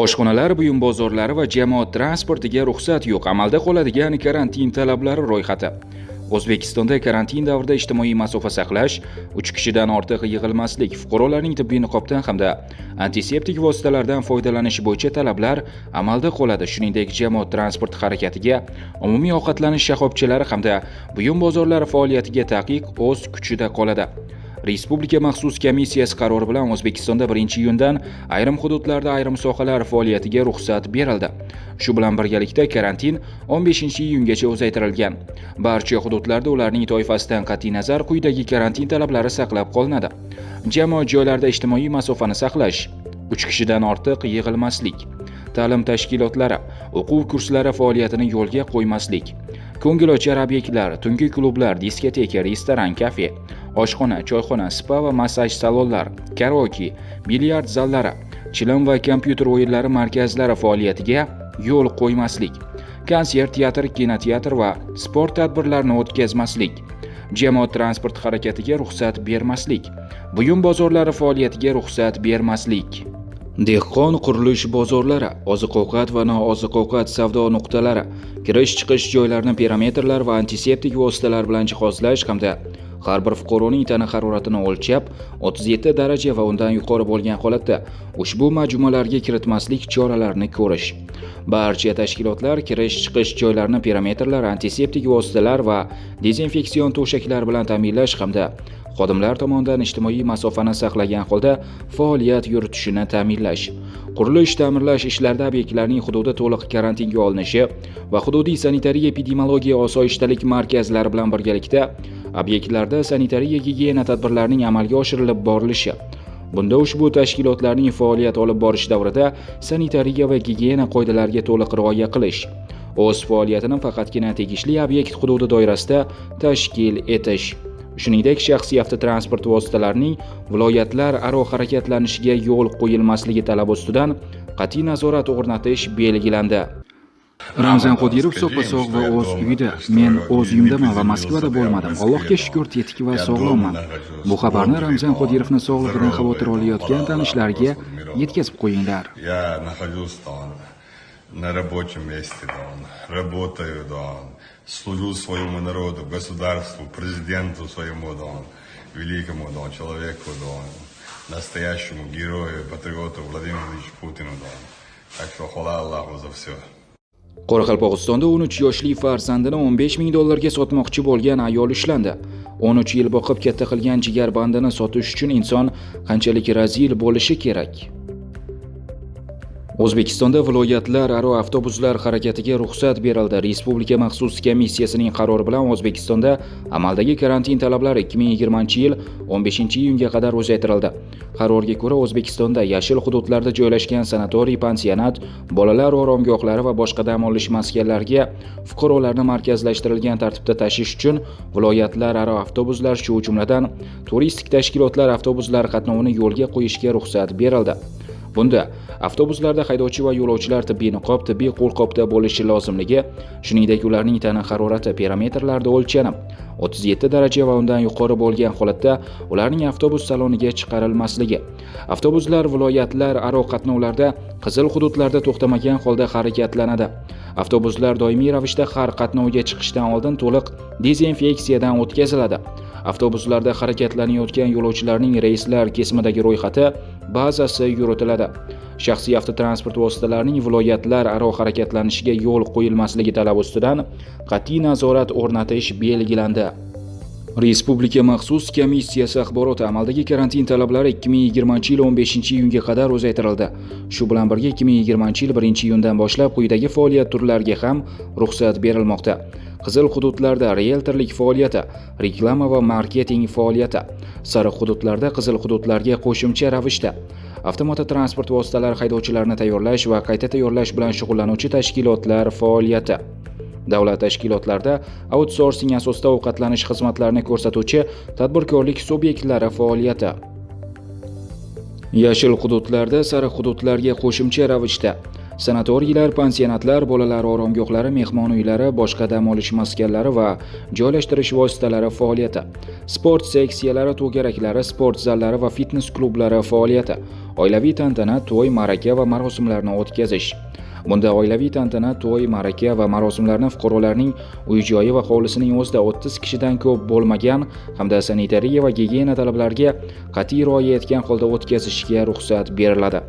Oshxonalar, buyum bozorlari va jamoat transportiga ruxsat yo'q. Amalda qoladigan karantin talablari ro'yxati. O'zbekistonda karantin davrida ijtimoiy masofa saqlash, 3 kishidan ortiq yig'ilmaslik, fuqarolarning tibbiy niqobdan hamda antiseptik vositalardan foydalanish bo'yicha talablar amalda qoladi. Shuningdek, jamoat transport harakatiga, umumiy ovqatlanish shoxobchalari hamda buyum bozorlari faoliyatiga taqiq o'z kuchida qoladi. Respublika maxsus komissiyasi qarori bilan O'zbekistonda 1-iyundan ayrim hududlarda ayrim sohalar faoliyatiga ruxsat berildi. Shu bilan birgalikda karantin 15-iyungacha uzaytirilgan. Barcha hududlarda ularning toifasidan qat'iy nazar quyidagi karantin talablari saqlab qolinadi. Jamoat joylarida ijtimoiy masofani saqlash, 3 kishidan ortiq yig'ilmaslik, ta'lim tashkilotlari, o'quv kurslari faoliyatini yo'lga qo'ymaslik, ko'ngilochar obyektlar, tungi klublar, diskoteka, restoran, kafe, oshxona, choyxona, spa va massaj salonlar, karaoke, bilyard zallari, chilim va kompyuter o'yinlari markazlari faoliyatiga yo'l qo'ymaslik, konsert, teatr, kinoteatr va sport tadbirlarini o'tkazmaslik, jamoat transport harakatiga ruxsat bermaslik, buyum bozorlari faoliyatiga ruxsat bermaslik. Dehqon qurilish bozorlari, oziq-ovqat va nooziq-ovqat savdo nuqtalari, kirish-chiqish joylarini perimetrlar va antiseptik vositalar bilan jihozlash hamda har bir fuqaroning tana haroratini o'lchab 37 daraja va undan yuqori bo'lgan holatda ushbu majmualarga kiritmaslik choralarini ko'rish. Barcha tashkilotlar kirish-chiqish joylarini perimetrlar, antiseptik vositalar va dezinfeksion to'shaklar bilan ta'minlash hamda xodimlar tomonidan ijtimoiy masofani saqlagan holda faoliyat yuritishini ta'minlash. Qurilish ta'mirlash ishlarida obyektlarning hududi to'liq karantinga olinishi va hududiy sanitariya-epidemiologiya osoyishtalik markazlari bilan birgalikda obyektlarda sanitariya-gigiyena tadbirlarining amalga oshirilib borilishi. Bunda ushbu tashkilotlarning faoliyat olib borish davrida sanitariya va gigiyena qoidalariga to'liq rioya qilish, o'z faoliyatini faqatgina tegishli obyekt hududi doirasida tashkil etish. Shuningdek, shaxsiy avtotransport vositalarining viloyatlar aro harakatlanishiga yo'l qo'yilmasligi talabi ustidan qat'iy nazorat o'rnatish belgilandi. Ramzan Qodirov soppa-sog' va o'z uyida. Men o'z uyimdaman va Moskvada bo'lmadim. Allohga shukr, tetik va sog'lomman. Bu xabarni Ramzan Qodirovning sog'lig'idan xavotir olayotgan tanishlariga yetkazib qo'yinglar. На рабочем месте, да, работаю, да, служу своему народу, государству, президенту своему, да, великому, да, человеку, да, настоящему герою, патриоту Владимиру Ильичу Путину, да. Так что хвала Аллаху за все. Qoraqalpog'istonda 13 yoshli farzandini $15,000 ga sotmoqchi bo'lgan ayol ushlandi. 13 yil boqib katta qilgan jigar bandini sotish uchun inson qanchalik razil bo'lishi kerak? O'zbekistonda viloyatlar aro avtobuslar harakatiga ruxsat berildi. Respublika maxsus komissiyasining qarori bilan O'zbekistonda amaldagi karantin talablari 2020-yil 15-iyunga qadar uzaytirildi. Qarorga ko'ra, O'zbekistonda yashil hududlarda joylashgan sanatoriy, pansionat, bolalar oromgohlari va boshqa dam olish maskanlariga fuqarolarni markazlashtirilgan tartibda tashish uchun viloyatlar aro avtobuslar, shu jumladan turistik tashkilotlar avtobuslar qatnovini yo'lga qo'yishga ruxsat berildi. Bunda avtobuslarda haydovchi va yo'lovchilar tibbiy niqob, tibbiy qo'lqopda bo'lishi lozimligi, shuningdek ularning tana harorati perimetrlarda o'lchanib 37 daraja va undan yuqori bo'lgan holatda ularning avtobus saloniga chiqarilmasligi, avtobuslar viloyatlar aro qatnovlarda qizil hududlarda to'xtamagan holda harakatlanadi. Avtobuslar doimiy ravishda har qatnovga chiqishdan oldin to'liq dezinfeksiyadan o'tkaziladi. Avtobuslarda harakatlanayotgan yo'lovchilarning reyslar kesimidagi ro'yxati bazasi yuritiladi. Shaxsiy avtotransport vositalarining viloyatlar aro harakatlanishiga yo'l qo'yilmasligi talabi ustidan qat'iy nazorat o'rnatish belgilandi. Respublika maxsus komissiyasi axboroti: amaldagi karantin talablari 2020-yil 15-iyunga qadar uzaytirildi. Shu bilan birga 2020-yil 1-iyundan boshlab quyidagi faoliyat turlariga ham ruxsat berilmoqda. Qizil hududlarda realtorlik faoliyati, reklama va marketing faoliyati, sariq hududlarda qizil hududlarga qo'shimcha ravishda avtomototransport vositalari haydovchilarini tayyorlash va qayta tayyorlash bilan shug'ullanuvchi tashkilotlar faoliyati, davlat tashkilotlarida outsourcing asosida ovqatlanish xizmatlarini ko'rsatuvchi tadbirkorlik subyektlari faoliyati, yashil hududlarda sariq hududlarga qo'shimcha ravishda sanatoriylar, pansionatlar, bolalar oromgohlari, mehmon uylari, boshqa dam olish maskanlari va joylashtirish vositalari faoliyati, sport seksiyalari, to'garaklari, sport zallari va fitness klublari faoliyati, oilaviy tantana, to'y, ma'raka va marosimlarni o'tkazish. Bunda oilaviy tantana, to'y, ma'raka va marosimlarni fuqarolarning uy-joyi va hovlisining o'zida 30 kishidan ko'p bo'lmagan hamda sanitariya va gigiyena talablariga qat'iy rioya etgan holda o'tkazishga ruxsat beriladi.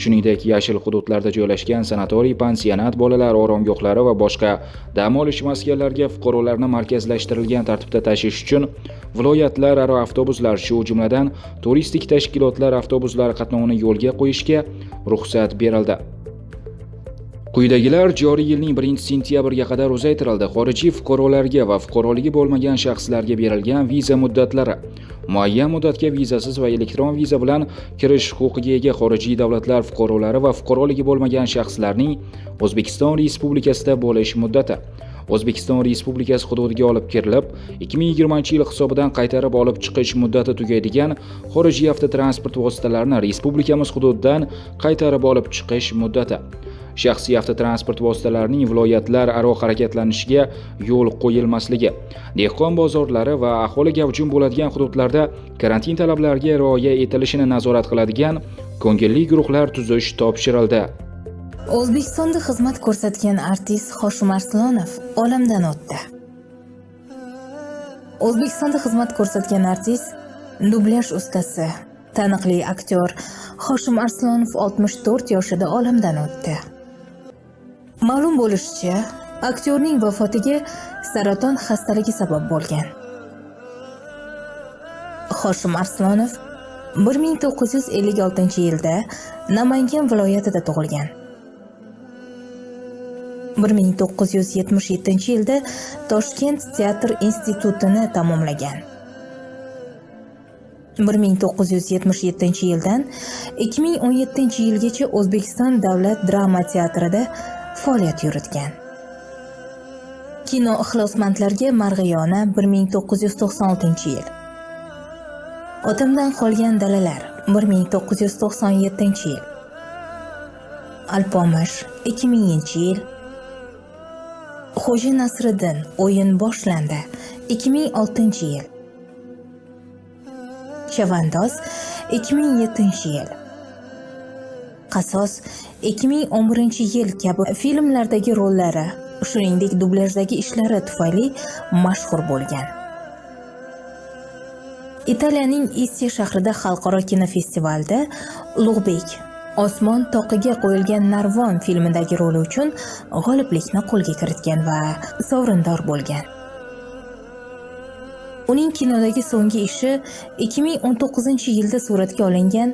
Shuningdek, yashil hududlarda joylashgan sanatoriy, pansionat, bolalar oromgohlari va boshqa dam olish maskanlariga fuqarolarni markazlashtirilgan tartibda tashish uchun viloyatlararo avtobuslar, shu jumladan turistik tashkilotlar avtobuslari qatnovini yo'lga qo'yishga ruxsat berildi. Quyidagilar joriy yilning 1-sentyabrga qadar uzaytirildi. Xorijiy fuqarolarga va fuqaroligi bo'lmagan shaxslarga berilgan viza muddatlari. Muayyan muddatga vizasiz va elektron viza bilan kirish huquqiga ega xorijiy davlatlar fuqarolari va fuqaroligi bo'lmagan shaxslarning O'zbekiston Respublikasida bo'lish muddati. O'zbekiston Respublikasi hududiga olib kirilib, 2020-yil hisobidan qaytarib olib chiqish muddati tugaydigan xorijiy avtotransport vositalarini respublikamiz hududidan qaytarib olib chiqish muddati. Shaxsiy avtotransport vositalarining viloyatlar aro harakatlanishiga yo'l qo'yilmasligi, dehqon bozorlari va aholi gavjum bo'ladigan hududlarda karantin talablariga rioya etilishini nazorat qiladigan ko'ngilli guruhlar tuzish topshirildi. O'zbekistonda xizmat ko'rsatgan artist Hoshim Arslonov olamdan o'tdi. O'zbekistonda xizmat ko'rsatgan artist, dublyaj ustasi, taniqli aktyor Hoshim Arslonov 64 yoshida olamdan o'tdi. Ma'lum bo'lishicha, aktyorning vafotiga saraton xastaligi sabab bo'lgan. Hoshim Arslonov 1956-yilda Namangan viloyatida tug'ilgan. 1977-yilda Toshkent teatr institutini tamomlagan. 1977-yildan 2017-yilgacha O'zbekiston Davlat drama teatrida faoliyat yuritgan. Kino ixlosmandlarga Marg'iyona 1996-yil. Otamdan qolgan dalalar 1997-yil. Alpomish 2000-yil. Xo'ja Nasriddin o'yin boshlandi 2006-yil. Chavandoz 2007-yil. Qasos 2011-yil kabi filmlardagi rollari, shuningdek dublyajlardagi ishlari tufayli mashhur bo'lgan. Italiyaning Isti shahrida xalqaro kinofestivalda Ulug'bek Osmon toqiga qo'yilgan Narvon filmidagi roli uchun g'oliblikni qo'lga kiritgan va sovrindor bo'lgan. Uning kinodagi so'nggi ishi 2019-yilda suratga olingan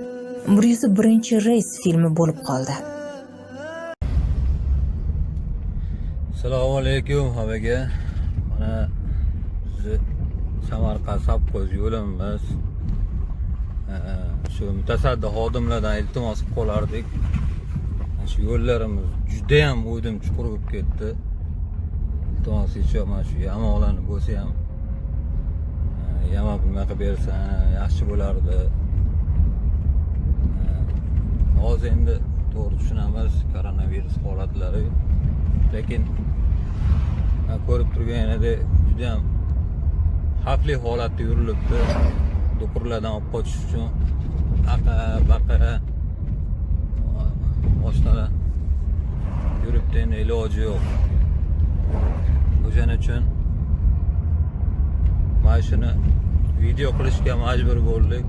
101-reys filmi bo'lib qoldi. Assalomu alaykum hammaga. Mana sizni Samarqand Sapko'z yo'limiz. Shu mutasaddi xodimlardan iltimos qilib qolardik. Shu yo'llarimiz juda ham o'ydim chuqur bo'lib ketdi. Iltimos etib mana shu yamoqlarni bo'lsa ham yamab nima qilib bersa yaxshi bo'lardi. Hozir endi to'g'ri tushunamiz koronavirus holatlari, lekin ko'rib turganingizda juda ham xavfli holatda yurilibdi. Do'qurlardan olib qochish uchun baqa boshqalar yuribdi, endi iloji yo'q. O'shaning uchun mana shuni video qilishga majbur bo'ldik.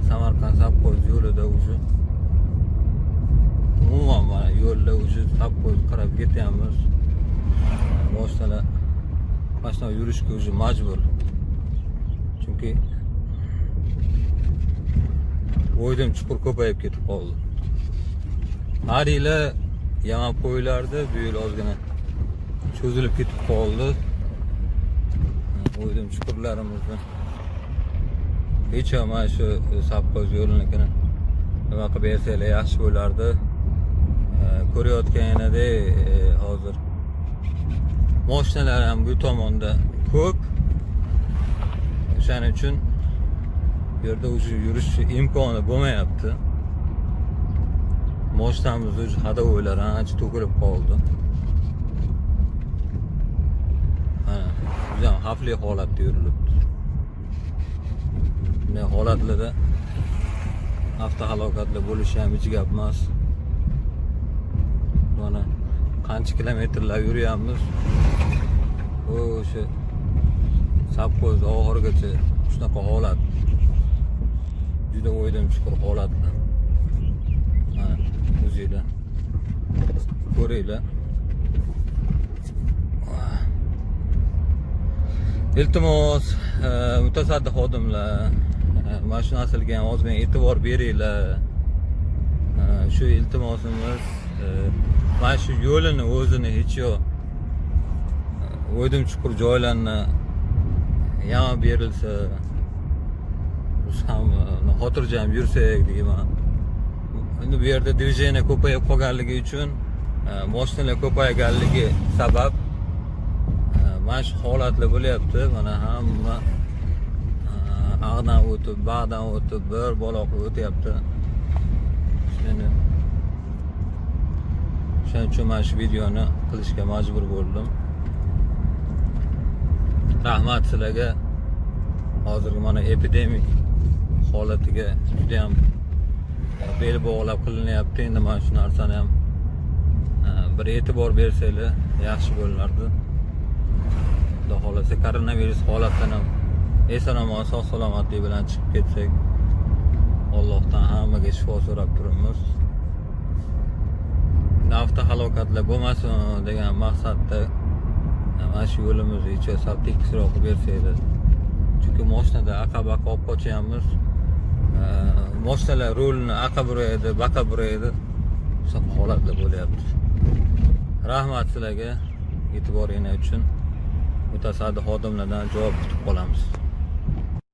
Samarqand Sapko'z yo'lida o'zi umuman mana yo'lda o'zi Sapko'z qarab ketyapmiz. Boshqalar mashina yurishga o'zi majbur. Chunki o'ydim chuqur ko'payib ketib qoldi. Har yili yamab qo'yilardi, bu yil ozgina cho'zilib ketib qoldi. O'ydim chuqurlarimizni hech mana shu Sapko'z yo'linikini nima qilib bersalar yaxshi bo'lardi. Ko'rayotganingizdek hozir mashinalar ham bu tomonda ko'p. O'shaning uchun bu yerda o'zi yurish imkoni bo'lmayapti. Mashinamiz o'zi hadovoylar ancha to'kilib qoldi. Juda ham xavfli holatda yurilibdi. Bunday holatlarda avtohalokatlar bo'lishi ham hech gap emas. Mana qancha kilometrlar yuryapmiz. O'sha Sapko'z oxirigacha shunaqa holat. Juda o'ydim chuqur holat. Mana o'zinglar ko'ringlar. Iltimos, mutasaddi xodimlar, mana shu narsalarga ham ozgina e'tibor beringlar. Shu iltimosimiz, mana shu yo'lini o'zini hech yo'q o'ydim chuqur joylarni yamab berilsa, biz ham xotirjam yursak deyman. Endi bu yerda движение ko'payib qolganligi uchun, mashinalar ko'payganligi sabab mana shu holatlar bo'lyapti. Mana hamma ag'dan o'tib, bag'dan o'tib, bir baloqli o'tyapti. Shuning uchun mana shu videoni qilishga majbur bo'ldim. Rahmat sizlarga. Hozirgi mana epidemik holatiga juda ham bel bog'lab qilinyapti. Endi mana shu narsani ham bir e'tibor bersanglar yaxshi bo'lardi. Xudo xolasa koronavirus holatdan ham eson-omon sog' salomatlik bilan chiqib ketsak, Allohdan hammaga shifo so'rab turibmiz. Avtohalokatlar bo'lmasin degan maqsadda mana shu yo'limizni ichiga sal tekisroq qilib bersanglar. Chunki mashinada aqab-aqab olib qochyapmiz. Mashinalar rulni aqab buraydi, baqa buraydi. Shu holatlar bo'lyapti. Rahmat sizlarga e'tiboringiz uchun. Mutasaddi xodimlardan javob kutib qolamiz.